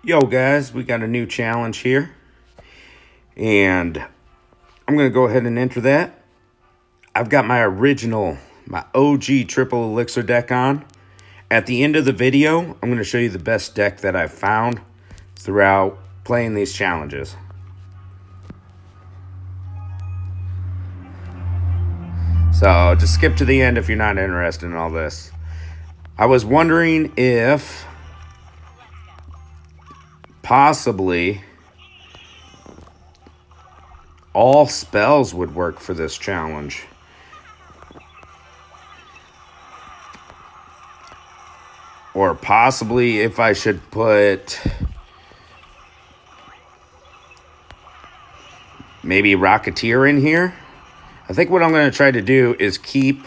Yo guys, we got a new challenge here, and I'm going to go ahead and enter that. I've got my OG triple elixir deck on. At the end of the video, I'm going to show you the best deck that I've found throughout playing these challenges. So just skip to the end if you're not interested in all this. I was wondering if possibly all spells would work for this challenge. Or possibly if I should put maybe Rocketeer in here. I think what I'm going to try to do is keep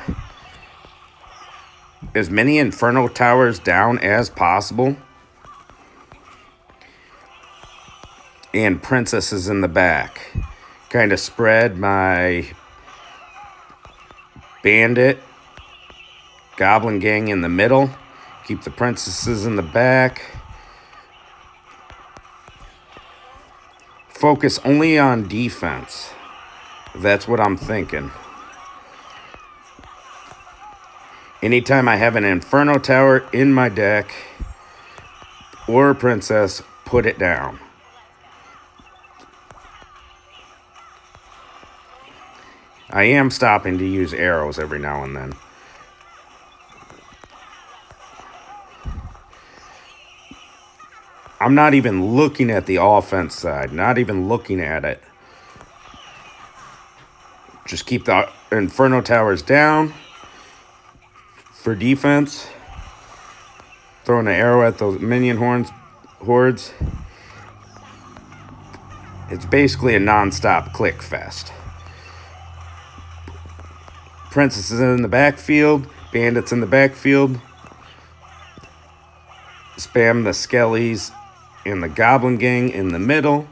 as many Inferno Towers down as possible. And princesses in the back. Kind of spread my bandit, goblin gang in the middle. Keep the princesses in the back. Focus only on defense. That's what I'm thinking. Anytime I have an Inferno Tower in my deck or a princess, put it down. I am stopping to use arrows every now and then. I'm not even looking at the offense side. Not even looking at it. Just keep the Inferno Towers down for defense. Throwing an arrow at those minion hordes. It's basically a non-stop click fest. Princesses in the backfield, bandits in the backfield. Spam the skellies and the goblin gang in the middle.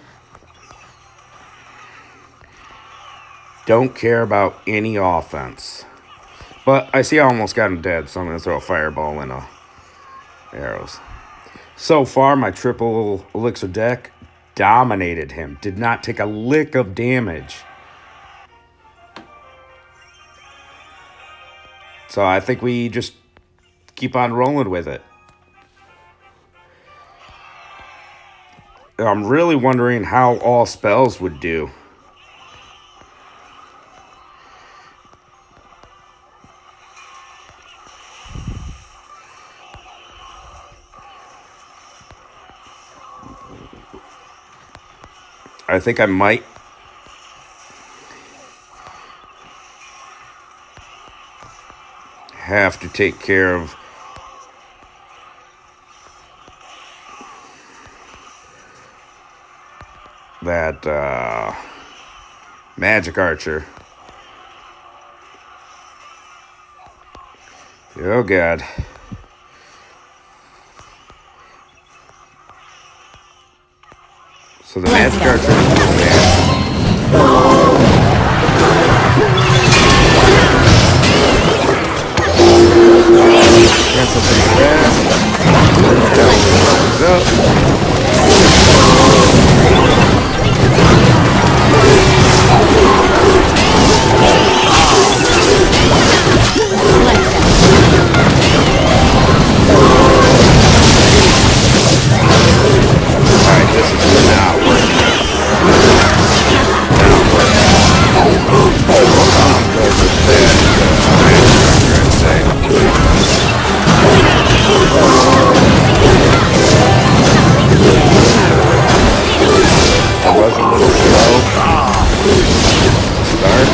Don't care about any offense. But I see I almost got him dead, so I'm going to throw a fireball and arrows. So far, my triple elixir deck dominated him. Did not take a lick of damage. So I think we just keep on rolling with it. I'm really wondering how all spells would do. I think I might have to take care of that magic archer. Oh God. So the magic archer is really bad. Cancel some of that. Alright, this is not working. That was a little slow to start.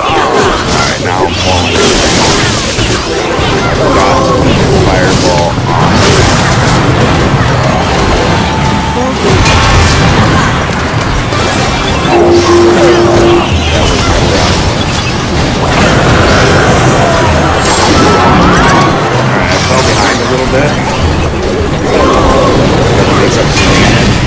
Alright, now I'm falling. I forgot to keep the fireball on. Pick up some damage.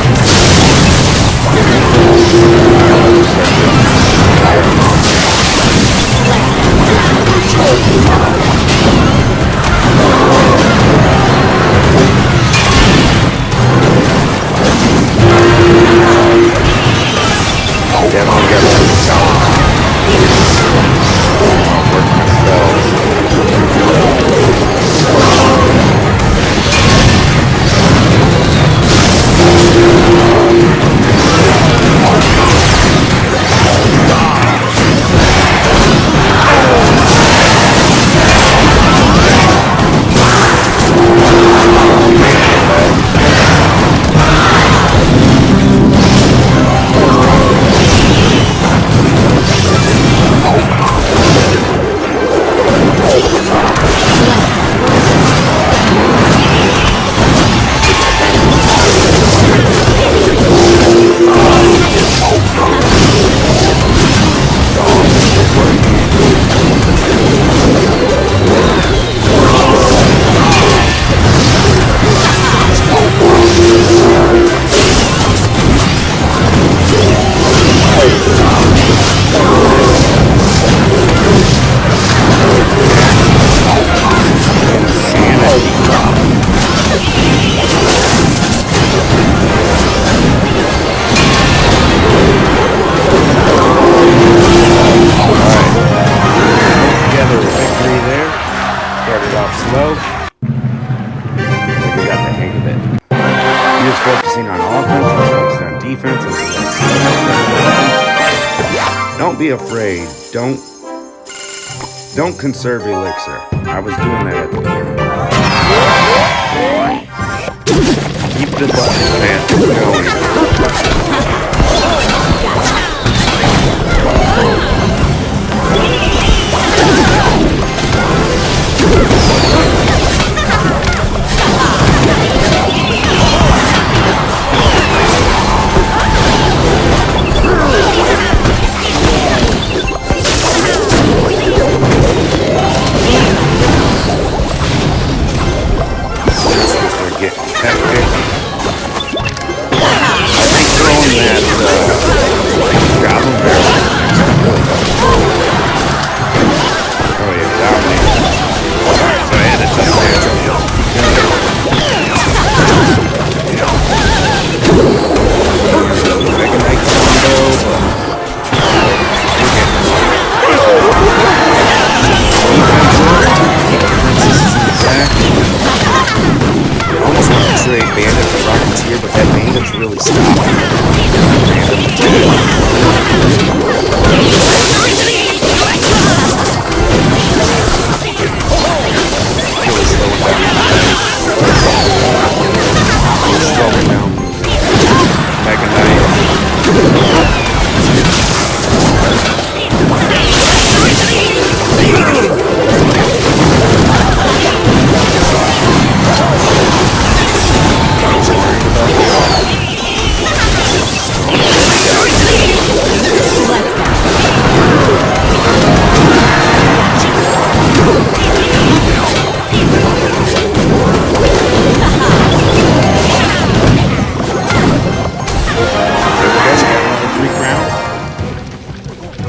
focusing on offense, I was focusing on defense. Don't be afraid. Don't conserve elixir. I was doing that at the beginning. Keep the button fast going.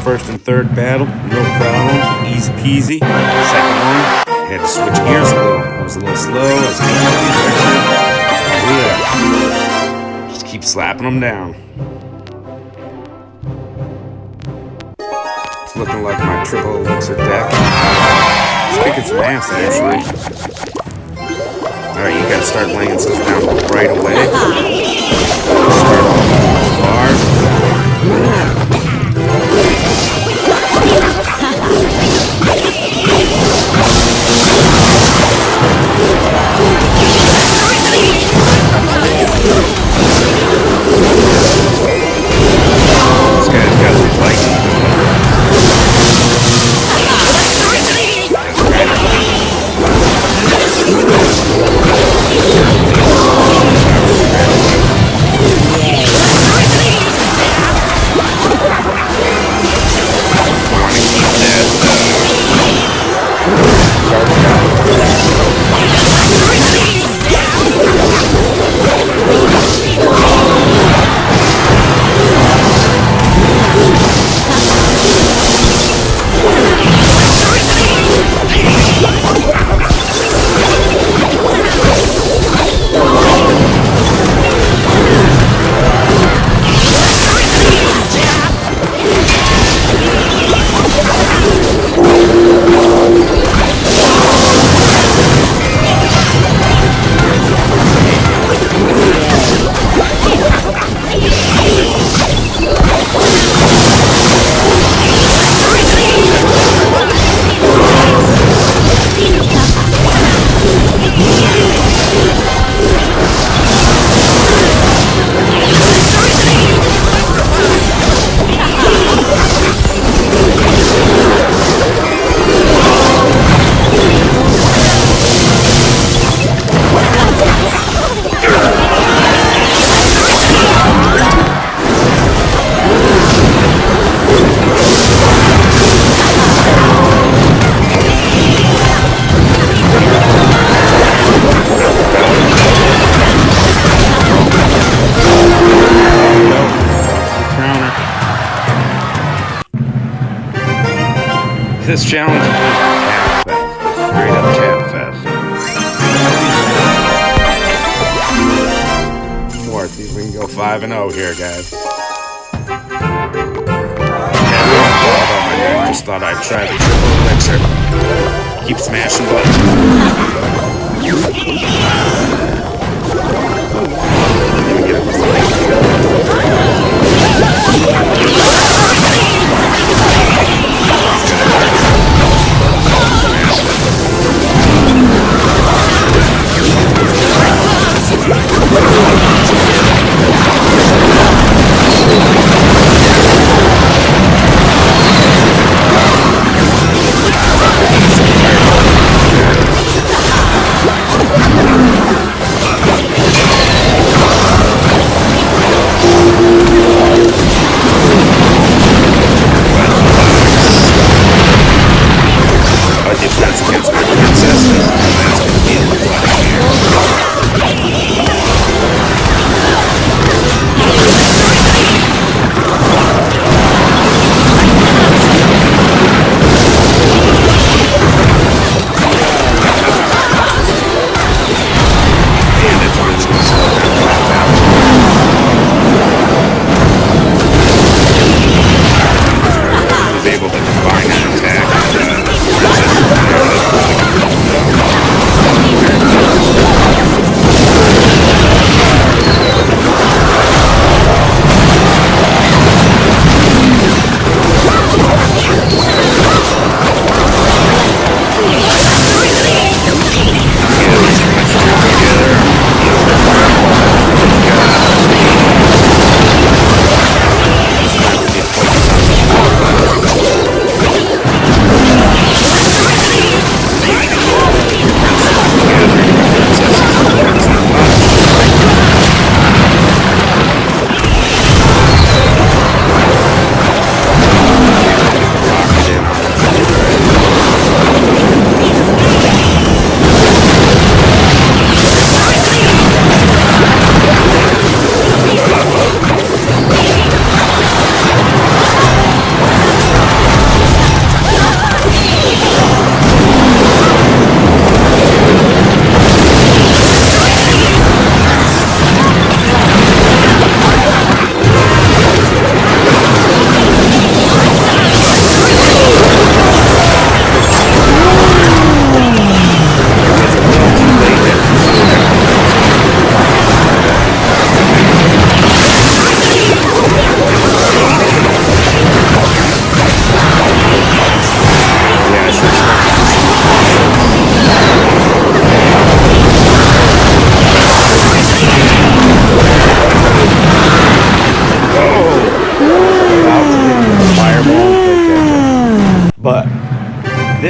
First and third battle, no problem, easy peasy. Second one, had to switch gears a little. I was a little slow. Just keep slapping them down. It's looking like my triple elixir deck. It's kicking some ass, actually. Alright, you gotta start laying stuff down right away. Start off with bars. This guy's got some lightning. This challenge is tap fest, straight up tap fest. More, see if we can go 5-0 here, guys. I just thought I'd try the triple elixir. Keep smashing buttons.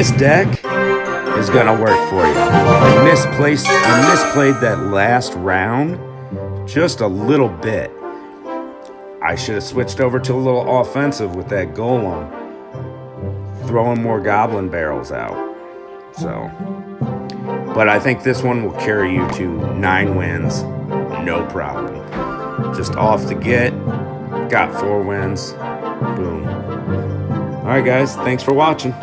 this deck is gonna work for you. I misplayed that last round just a little bit. I should have switched over to a little offensive with that golem, throwing more goblin barrels out. So, but I think this one will carry you to 9 wins, no problem. Just off the get, got 4 wins, boom. All right, guys, thanks for watching.